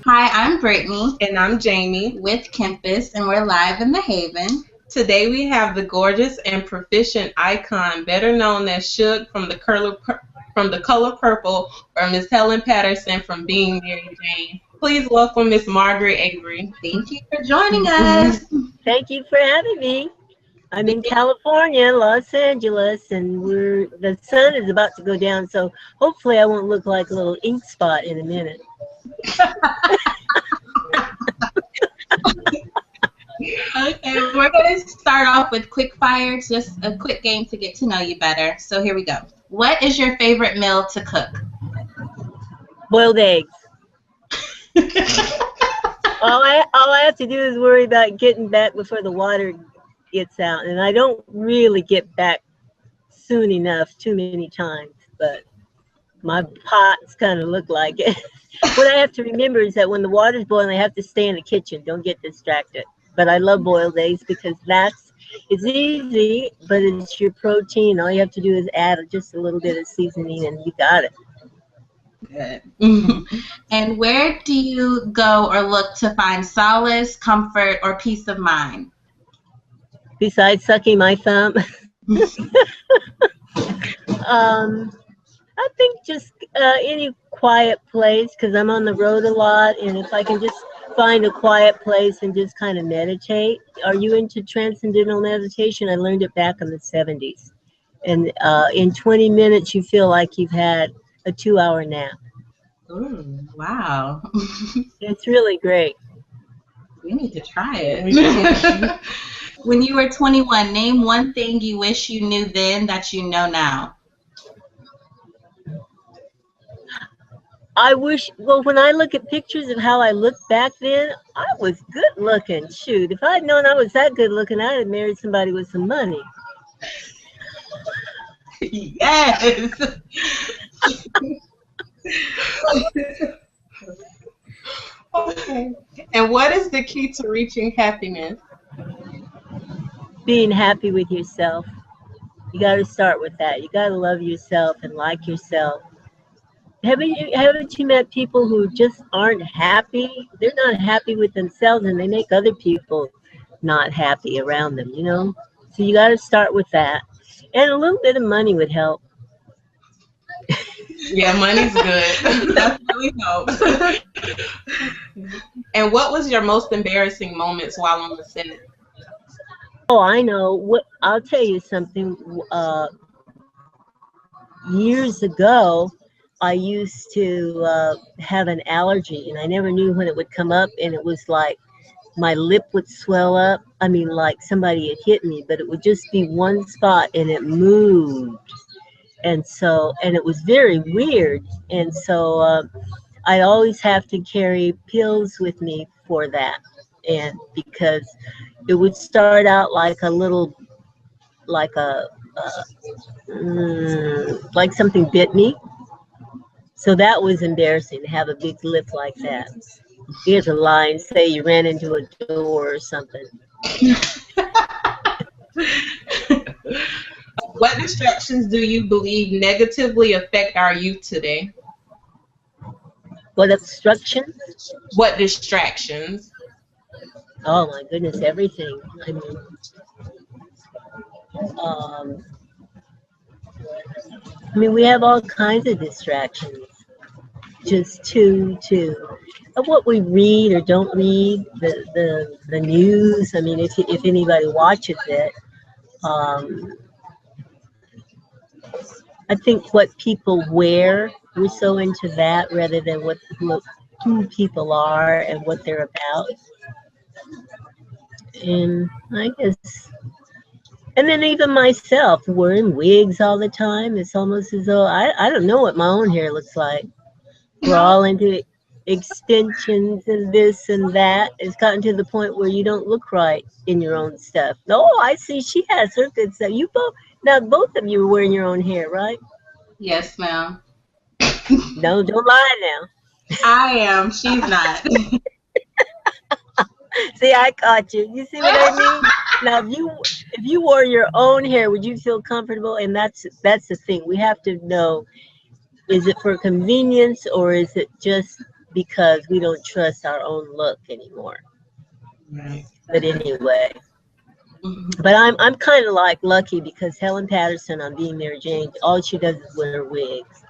Hi, I'm Brittany And I'm Jamie. with Campus, and we're live in the Haven. Today we have the gorgeous and proficient icon, better known as Shug from the Color Purple, or Miss Helen Patterson from Being Mary Jane. Please welcome Miss Margaret Avery. Thank you for joining us. Thank you for having me. I'm in California, Los Angeles, and the sun is about to go down, so hopefully I won't look like a little ink spot in a minute. Okay, we're going to start off with quick fire, just a quick game to get to know you better. So here we go. What is your favorite meal to cook? Boiled eggs. All I have to do is worry about getting back before the water gets out, and I don't really get back soon enough too many times, but my pots kind of look like it. What I have to remember is that when the water's boiling, I have to stay in the kitchen. Don't get distracted. But I love boiled eggs because it's easy, but it's your protein. All you have to do is add just a little bit of seasoning, and you got it. Good. And where do you go or look to find solace, comfort, or peace of mind? Besides sucking my thumb, I think just any quiet place, because I'm on the road a lot, and if I can just find a quiet place and just kind of meditate. Are you into transcendental meditation? I learned it back in the 70s. And in 20 minutes, you feel like you've had a 2-hour nap. Ooh, wow. It's really great. We need to try it. When you were 21, name one thing you wish you knew then that you know now. When I look at pictures of how I looked back then, I was good looking. Shoot, if I'd known I was that good looking, I'd have married somebody with some money. Yes. Okay. And what is the key to reaching happiness? Being happy with yourself. You got to start with that. You got to love yourself and like yourself. Haven't you met people who just aren't happy? They're not happy with themselves, and they make other people not happy around them, you know? So you got to start with that. And a little bit of money would help. Yeah, money's good. That really helps. And what was your most embarrassing moments while on the set? Oh, I know. I'll tell you something. Years ago, I used to have an allergy, and I never knew when it would come up, and it was like my lip would swell up. I mean, like somebody had hit me, but it would just be one spot, and it moved. And it was very weird. And so I always have to carry pills with me for that. And because it would start out like like something bit me. So that was embarrassing to have a big lip like that. You have to lie and say you ran into a door or something. What distractions do you believe negatively affect our youth today? What obstructions? What distractions? Oh my goodness, everything. I mean, we have all kinds of distractions. Just of what we read or don't read, the news. I mean, if anybody watches it, I think what people wear, we're so into that rather than who people are and what they're about. And I guess, and then even myself, wearing wigs all the time, it's almost as though I don't know what my own hair looks like. We're all into extensions and this and that. It's gotten to the point where you don't look right in your own stuff. Oh, I see she has her good stuff. Both of you are wearing your own hair, right? Yes, ma'am. No, don't lie now. I am. She's not. See, I caught you. You see what I mean? Now, if you wore your own hair, would you feel comfortable? And that's the thing. We have to know, is it for convenience or is it just because we don't trust our own look anymore. Right. But anyway, but I'm kind of like lucky because Helen Patterson on Being Mary Jane, all she does is wear wigs.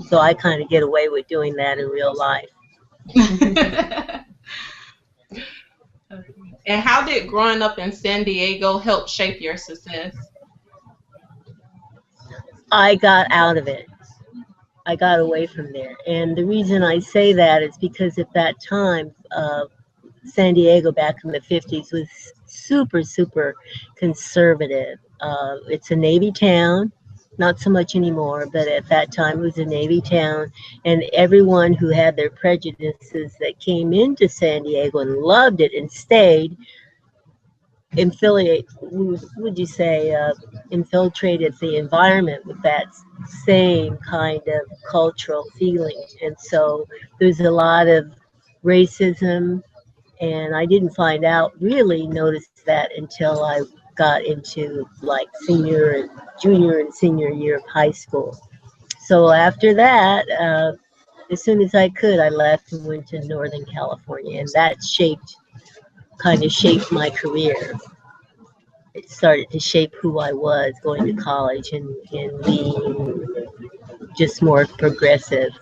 So I kind of get away with doing that in real life. And how did growing up in San Diego help shape your success? I got out of it. I got away from there. And the reason I say that is because at that time, San Diego back in the 50s was super, super conservative. It's a Navy town, not so much anymore, but at that time it was a Navy town. And everyone who had their prejudices that came into San Diego and loved it and stayed, infiltrated the environment with that same kind of cultural feeling. And so there's a lot of racism, and I didn't notice that until I got into like junior and senior year of high school. So after that, as soon as I could, I left and went to Northern California, and that kind of shaped my career. It started to shape who I was going to college and being just more progressive.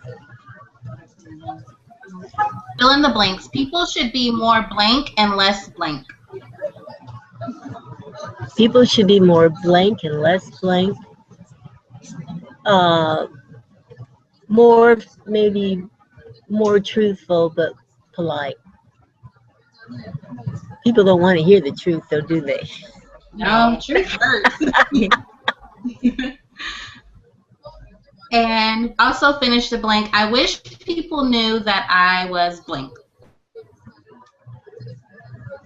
Fill in the blanks. People should be more blank and less blank. People should be more blank and less blank. Maybe more truthful, but polite. People don't want to hear the truth, though, do they? No, truth hurts. And also finish the blank. I wish people knew that I was blank.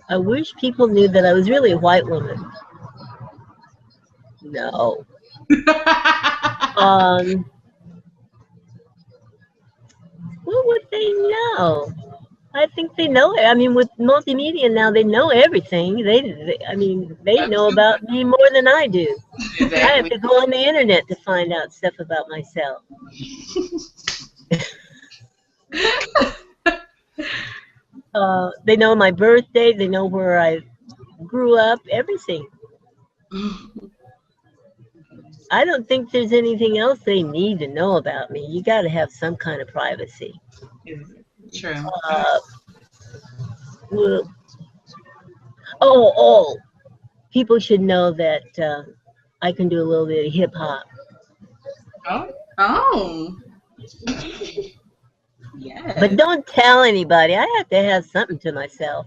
I wish people knew that I was really a white woman. No. What would they know? I think they know it. I mean, with multimedia now, they know everything. They know about me more than I do. Exactly. I have to go on the internet to find out stuff about myself. They know my birthday. They know where I grew up. Everything. I don't think there's anything else they need to know about me. You got to have some kind of privacy. True. People should know that I can do a little bit of hip hop. Oh. Yeah. But don't tell anybody. I have to have something to myself.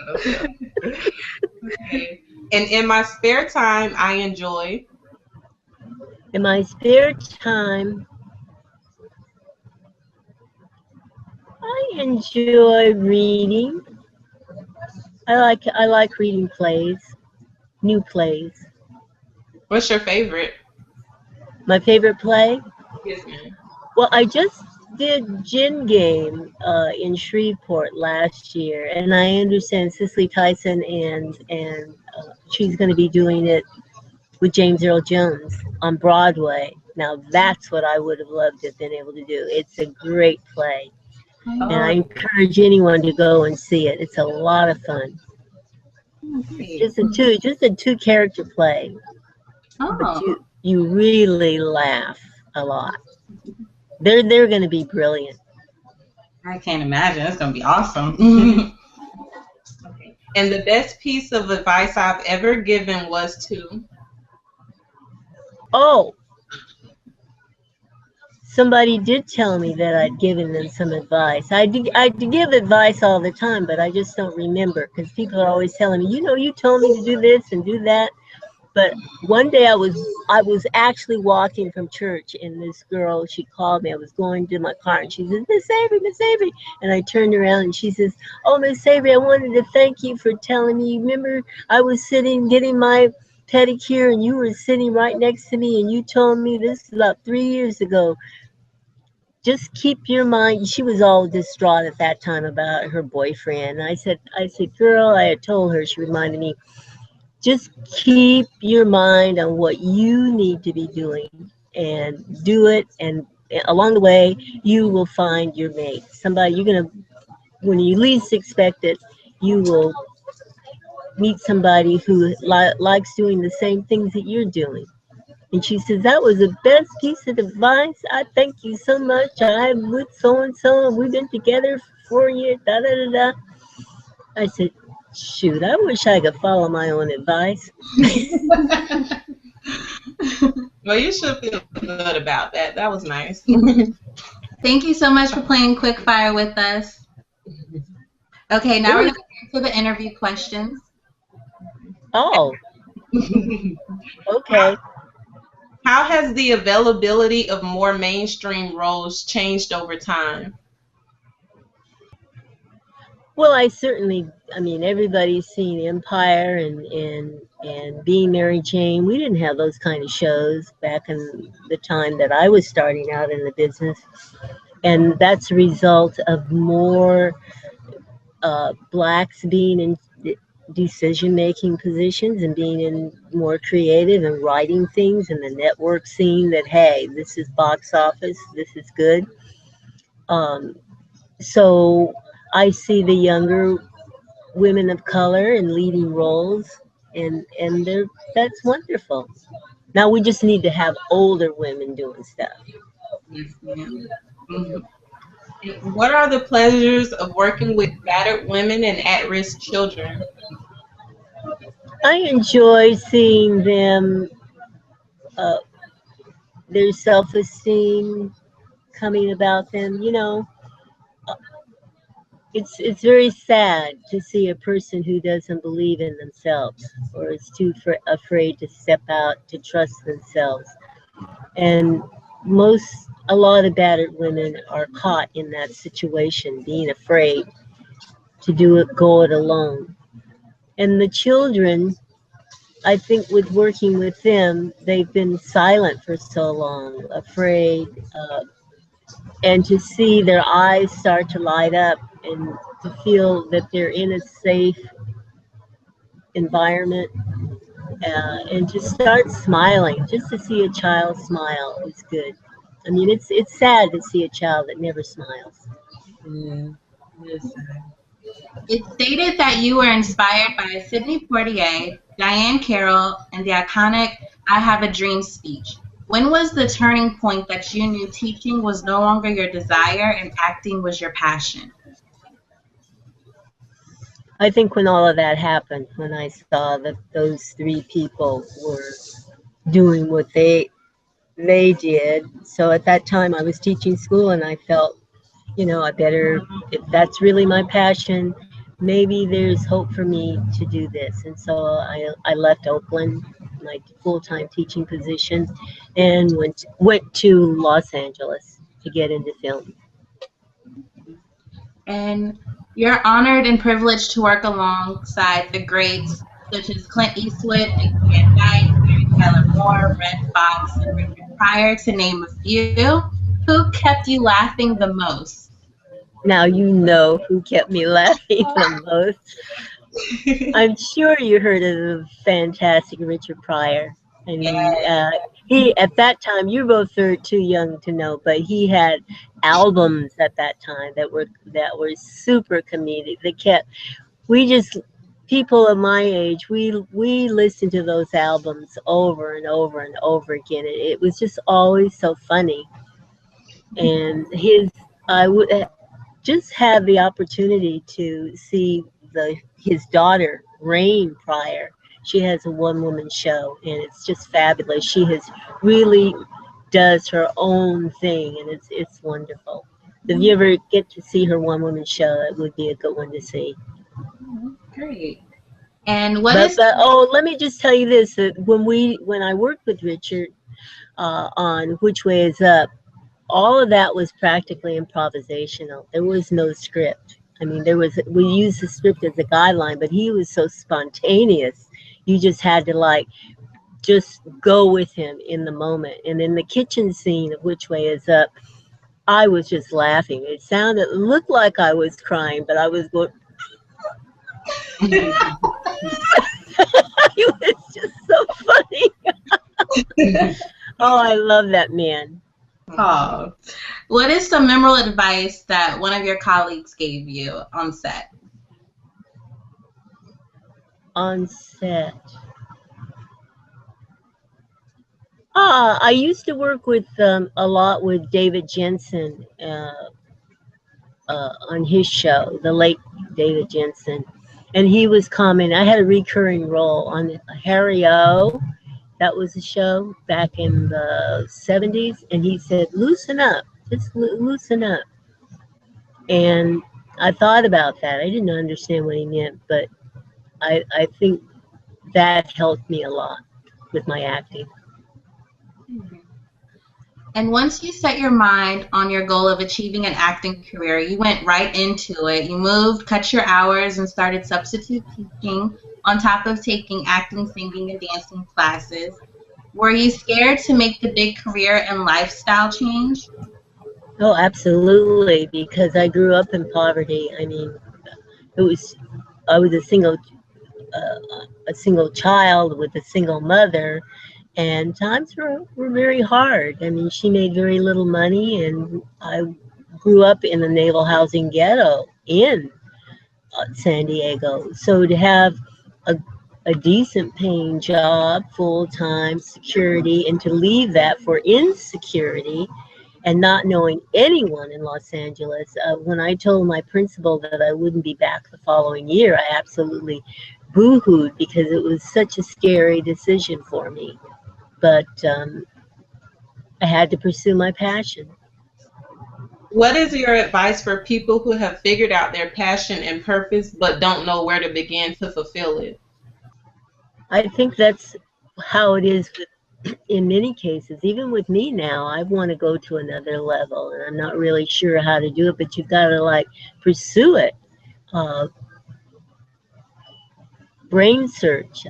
Okay. And in my spare time, I enjoy. In my spare time, I enjoy reading. I like reading plays, new plays. What's your favorite? My favorite play? Yes, ma'am. Well, I just did Gin Game in Shreveport last year, and I understand Cicely Tyson and she's going to be doing it with James Earl Jones on Broadway. Now that's what I would have loved to have been able to do. It's a great play. And I encourage anyone to go and see it. It's a lot of fun. Just a two character play. But you really laugh a lot. They're going to be brilliant. I can't imagine. It's going to be awesome. Okay. And the best piece of advice I've ever given was to? Somebody did tell me that I'd given them some advice. I give advice all the time, but I just don't remember because people are always telling me, you told me to do this and do that. But one day I was actually walking from church, and this girl, she called me. I was going to my car, and she says, Miss Avery. And I turned around, and she says, oh, Miss Avery, I wanted to thank you for telling me. Remember, I was sitting getting my pedicure, and you were sitting right next to me, and you told me this is about 3 years ago. Just keep your mind. She was all distraught at that time about her boyfriend. I said, girl, I had told her, she reminded me, just keep your mind on what you need to be doing and do it and along the way, you will find your mate. Somebody you're gonna, when you least expect it, you will meet somebody who likes doing the same things that you're doing. And she says, that was the best piece of advice. I thank you so much. I'm with so and so, and we've been together for 4 years. Da da da da. I said, shoot, I wish I could follow my own advice. Well, you should feel good about that. That was nice. Thank you so much for playing Quickfire with us. Okay, now we're going to get to the interview questions. Oh, okay. How has the availability of more mainstream roles changed over time? Well, I mean, everybody's seen Empire and Being Mary Jane. We didn't have those kind of shows back in the time that I was starting out in the business. And that's a result of more blacks being in decision-making positions and being in more creative and writing things, and the network seeing that, hey, this is box office, this is good. So I see the younger women of color in leading roles, and that's wonderful. Now we just need to have older women doing stuff. Yes, ma'am. Mhm. What are the pleasures of working with battered women and at-risk children? I enjoy seeing them, their self-esteem coming about them. You know, it's very sad to see a person who doesn't believe in themselves or is too afraid to step out to trust themselves. And a lot of battered women are caught in that situation, being afraid to go it alone. And the children, I think with working with them, they've been silent for so long, afraid, and to see their eyes start to light up and to feel that they're in a safe environment, and to start smiling, just to see a child smile is good. I mean, it's sad to see a child that never smiles. Yeah. Yes. It's stated that you were inspired by Sidney Poitier, Diane Carroll, and the iconic I Have a Dream speech. When was the turning point that you knew teaching was no longer your desire and acting was your passion? I think when all of that happened, when I saw that those three people were doing what they did. So at that time I was teaching school, and I felt, you know, I better, if that's really my passion, maybe there's hope for me to do this. And so I left Oakland, my full-time teaching position, and went to Los Angeles to get into film. And you're honored and privileged to work alongside the greats such as Clint Eastwood, Van Dyke, Mary Tyler Moore, Red Fox, and Richard Pryor, to name a few. Who kept you laughing the most? Now you know who kept me laughing the most. I'm sure you heard of the fantastic Richard Pryor. I mean, he, at that time, you both are too young to know, but he had albums at that time that were super comedic. People of my age, we listened to those albums over and over and over again. It was just always so funny. And I would just have the opportunity to see his daughter, Rain Pryor. She has a one-woman show, and it's just fabulous. She really does her own thing, and it's wonderful. If you ever get to see her one-woman show, it would be a good one to see. Great. And let me just tell you this: that when I worked with Richard on Which Way Is Up, all of that was practically improvisational. There was no script. I mean, we used the script as a guideline, but he was so spontaneous. You just had to just go with him in the moment. And in the kitchen scene of Which Way Is Up, I was just laughing. It looked like I was crying, but I was going. It was just so funny. Oh, I love that man. Oh, What is some memorable advice that one of your colleagues gave you on set? On set. I used to work with a lot with David Jensen on his show, the late David Jensen, and he was commenting. I had a recurring role on Harry O. That was a show back in the 70s, and he said, "Loosen up, just loosen up." And I thought about that. I didn't understand what he meant, but I think that helped me a lot with my acting. And once you set your mind on your goal of achieving an acting career, you went right into it. You moved, cut your hours, and started substitute teaching on top of taking acting, singing, and dancing classes. Were you scared to make the big career and lifestyle change? Oh, absolutely, because I grew up in poverty. I mean, I was a single child with a single mother, and times were very hard. I mean, she made very little money, and I grew up in the naval housing ghetto in San Diego. So to have a decent paying job, full time security, and to leave that for insecurity and not knowing anyone in Los Angeles. When I told my principal that I wouldn't be back the following year, I absolutely boo-hooed because it was such a scary decision for me. But I had to pursue my passion. what is your advice for people who have figured out their passion and purpose but don't know where to begin to fulfill it? I think that's how it is in many cases. Even with me now, I want to go to another level, and I'm not really sure how to do it, but you've got to like pursue it. Brain search.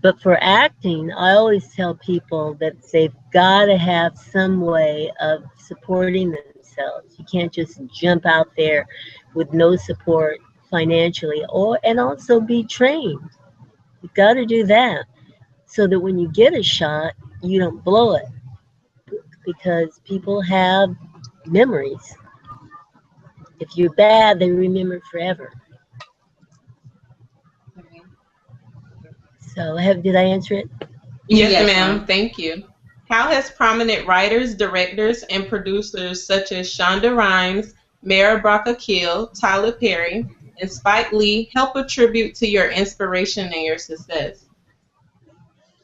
But for acting, I always tell people that they've got to have some way of supporting themselves. You can't just jump out there with no support financially, and also be trained. You've got to do that so that when you get a shot, you don't blow it, because people have memories. If you're bad, they remember forever. So did I answer it? Yes, ma'am. Thank you. How has prominent writers, directors, and producers such as Shonda Rhimes, Mara Brock-Akil, Tyler Perry, and Spike Lee help attribute to your inspiration and your success?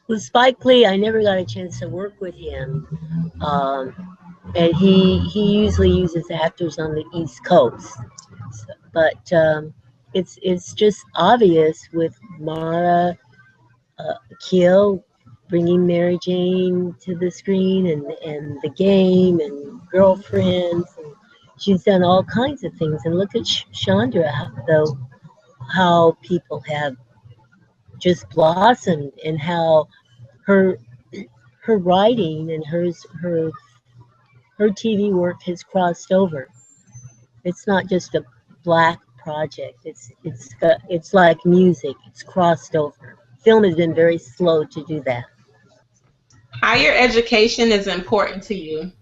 With Spike Lee, I never got a chance to work with him. And he usually uses actors on the East Coast. But it's just obvious with Mara Akil bringing Mary Jane to the screen, and The Game, and Girlfriends. And she's done all kinds of things. And look at Chandra, though, how people have just blossomed, and how her writing and her TV work has crossed over. It's not just a black project. It's like music. It's crossed over. Film has been very slow to do that. Higher education is important to you.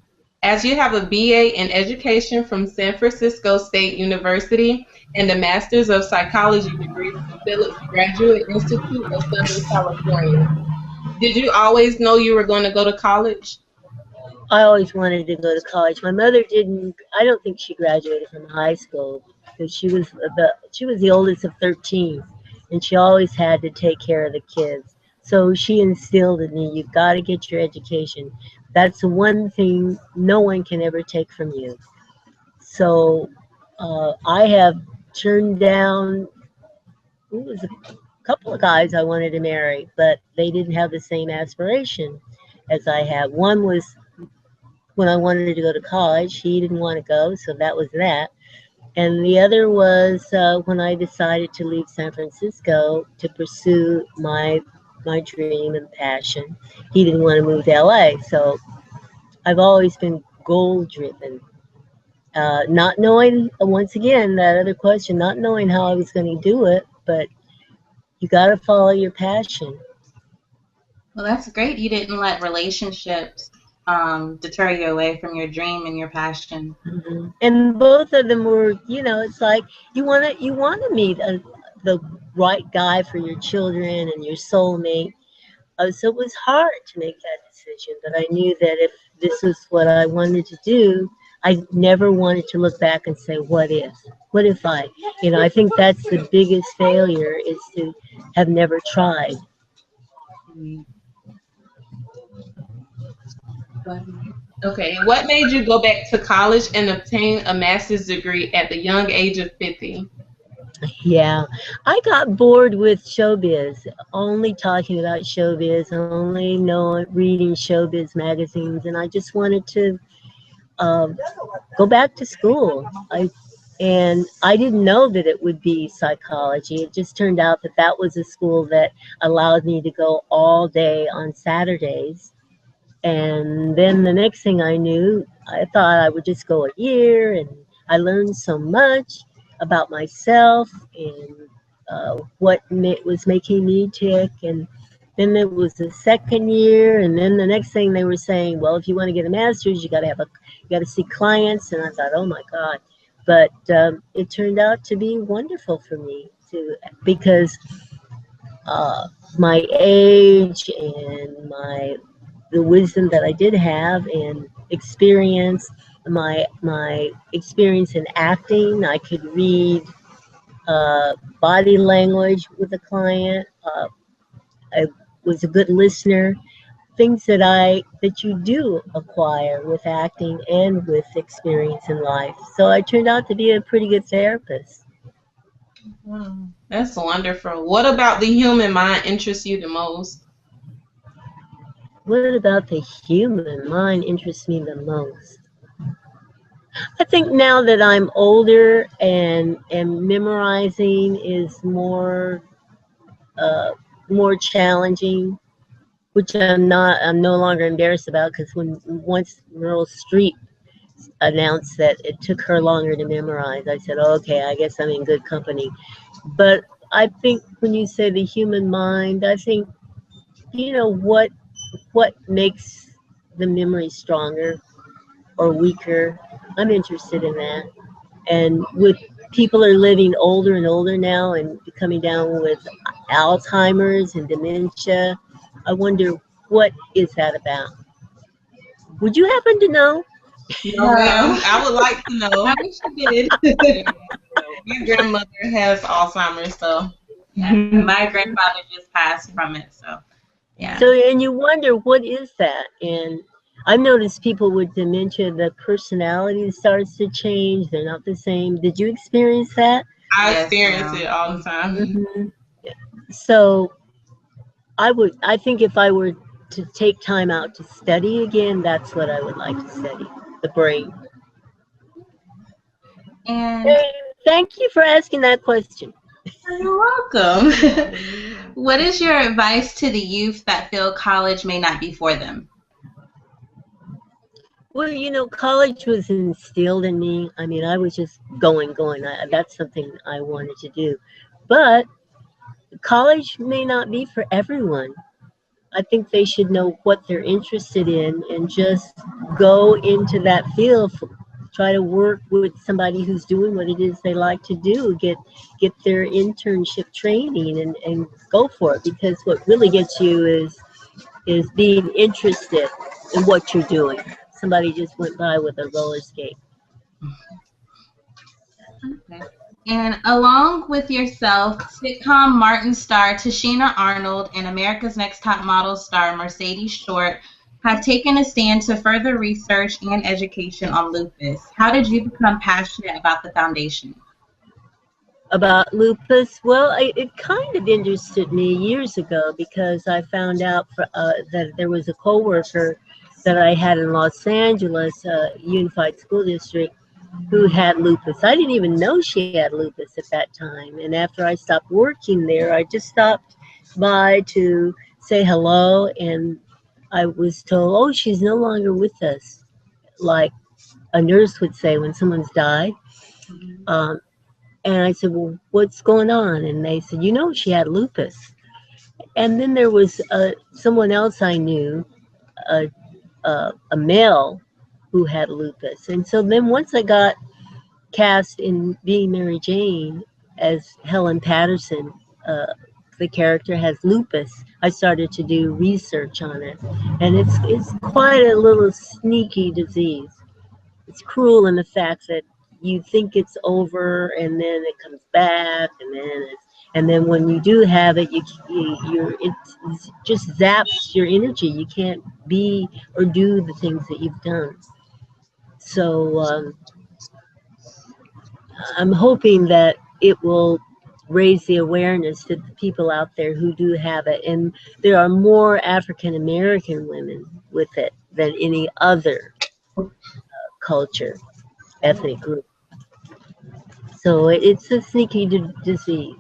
As you have a BA in education from San Francisco State University and a Master's of Psychology degree from Phillips Graduate Institute of Southern California, did you always know you were going to go to college? I always wanted to go to college. My mother didn't. I don't think she graduated from high school, because she was the oldest of 13, and she always had to take care of the kids. So she instilled in me, you've got to get your education. That's the one thing no one can ever take from you. So I have turned down, it was a couple of guys I wanted to marry, but they didn't have the same aspiration as I have. One was when I wanted to go to college. He didn't want to go, so that was that. And the other was when I decided to leave San Francisco to pursue my dream and passion. He didn't want to move to LA, so I've always been goal driven. Not knowing, once again, that other question, not knowing how I was going to do it, but you got to follow your passion. Well, that's great. You didn't let relationships deter you away from your dream and your passion. Mm-hmm. And both of them were, it's like you want to meet the right guy for your children and your soulmate. So it was hard to make that decision, but I knew that if this was what I wanted to do, I never wanted to look back and say, what if? What if I think that's the biggest failure, is to have never tried. Okay, what made you go back to college and obtain a master's degree at the young age of 50? Yeah, I got bored with showbiz, only talking about showbiz, only reading showbiz magazines, and I just wanted to go back to school. And I didn't know that it would be psychology. It just turned out that that was a school that allowed me to go all day on Saturdays. And then the next thing I knew, I thought I would just go a year, and I learned so much about myself and what was making me tick. And then there was the second year, and then the next thing they were saying, well, if you want to get a master's, you got to see clients. And I thought, oh my God. But it turned out to be wonderful for me because my age and the wisdom that I did have and experience, my experience in acting. I could read body language with a client. I was a good listener. Things that you do acquire with acting and with experience in life. So I turned out to be a pretty good therapist. Wow, that's wonderful. What about the human mind interests you the most? What about the human mind interests me the most? I think now that I'm older and memorizing is more challenging, which I'm no longer embarrassed about, because once Meryl Streep announced that it took her longer to memorize, I said, oh, okay, I guess I'm in good company. But I think when you say the human mind, I think, what makes the memory stronger or weaker. I'm interested in that. And with people are living older and older now and coming down with Alzheimer's and dementia, I wonder, what is that about? Would you happen to know? No, ma'am. I would like to know. I wish you did. My grandmother has Alzheimer's, so. My grandfather just passed from it, so yeah. So, and you wonder, what is that? And I've noticed people with dementia, the personality starts to change. They're not the same. Did you experience that? I experience it all the time. Mm-hmm. So I think if I were to take time out to study again, that's what I would like to study, the brain. And hey, thank you for asking that question. You're welcome. What is your advice to the youth that feel college may not be for them? Well, college was instilled in me. I mean, I was just going. That's something I wanted to do. But college may not be for everyone. I think they should know what they're interested in and just go into that field. Try to work with somebody who's doing what it is they like to do. Get their internship training and go for it, because what really gets you is being interested in what you're doing. Somebody just went by with a roller skate. Okay. And along with yourself, sitcom Martin star Tashina Arnold and America's Next Top Model star Mercedes Short have taken a stand to further research and education on lupus. How did you become passionate about the foundation? About lupus? Well, it kind of interested me years ago, because I found out that there was a coworker that I had in Los Angeles, Unified School District, who had lupus. I didn't even know she had lupus at that time. And after I stopped working there, I just stopped by to say hello, and I was told, oh, she's no longer with us, like a nurse would say when someone's died. And I said, well, what's going on? And they said, she had lupus. And then there was someone else I knew, a male who had lupus. And so then once I got cast in Being Mary Jane as Helen Patterson, the character has lupus. I started to do research on it, and it's quite a little sneaky disease. It's cruel in the fact that you think it's over, and then it comes back, and then when you do have it, it just zaps your energy. You can't be or do the things that you've done. So I'm hoping that it will raise the awareness to the people out there who do have it. And there are more African American women with it than any other culture, ethnic group. So it's a sneaky disease.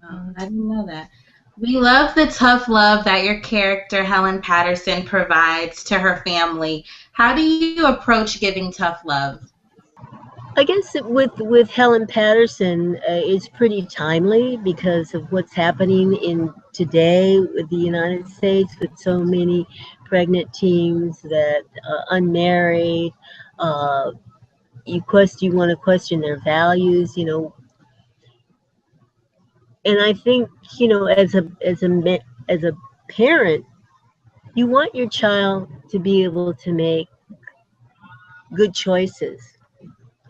Oh, I didn't know that. We love the tough love that your character, Helen Patterson, provides to her family. How do you approach giving tough love? I guess with Helen Patterson, it's pretty timely because of what's happening in today with the United States, with so many pregnant teens that unmarried. You want to question their values, you know. And I think, you know, as a parent, you want your child to be able to make good choices.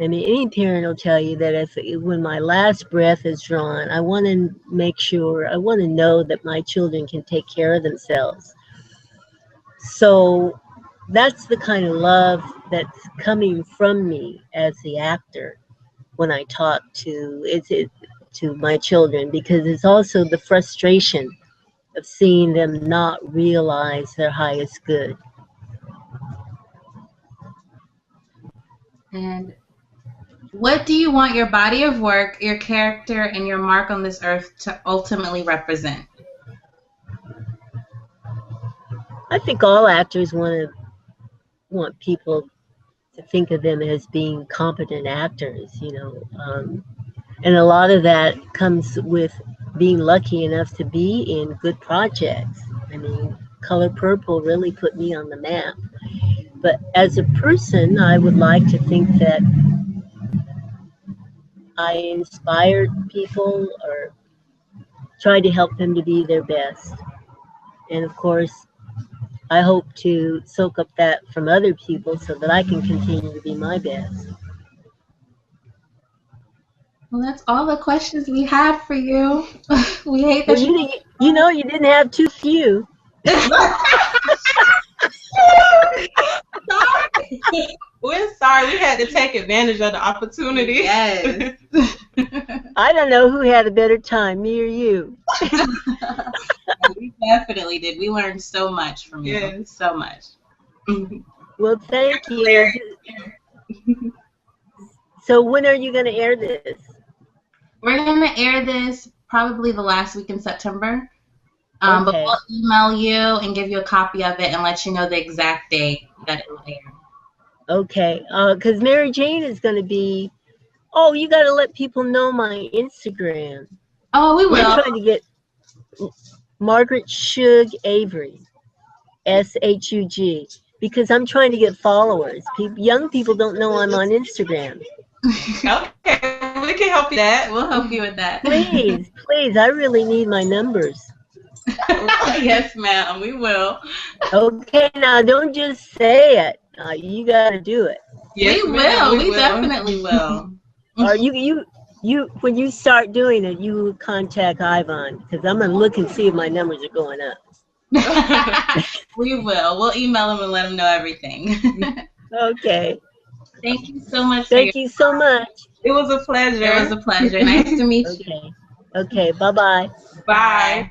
I mean, any parent will tell you that when my last breath is drawn, I want to know that my children can take care of themselves. So that's the kind of love that's coming from me as the actor when I talk to my children, because it's also the frustration of seeing them not realize their highest good. And what do you want your body of work, your character, and your mark on this earth to ultimately represent? I think all actors want people to think of them as being competent actors, you know. And a lot of that comes with being lucky enough to be in good projects. I mean, Color Purple really put me on the map. But as a person, I would like to think that I inspired people or tried to help them to be their best. And of course, I hope to soak up that from other people so that I can continue to be my best. Well, that's all the questions we had for you. We hate that you didn't have too few. We're sorry. We had to take advantage of the opportunity. Yes. I don't know who had a better time, me or you. We definitely did. We learned so much from you. Yes. So much. Well, thank you. So when are you going to air this? We're going to air this probably the last week in September. Okay. But we'll email you and give you a copy of it and let you know the exact date that it will air. Okay. Because Mary Jane is going to be... Oh, you got to let people know my Instagram. Oh, we will. I'm trying to get Margaret Shug Avery, SHUG, because I'm trying to get followers. Young people don't know I'm on Instagram. Okay, we can help you with that. We'll help you with that. Please, I really need my numbers. Yes, ma'am, we will. Okay, now don't just say it. You got to do it. Yes, we will. We definitely will. Or you when you start doing it, you contact Ivan, because I'm gonna look and see if my numbers are going up. We will. We'll email him and let him know everything. Okay. Thank you so much. Thank you so much. It was a pleasure. It was a pleasure. Nice to meet you. Okay. Bye-bye. Bye.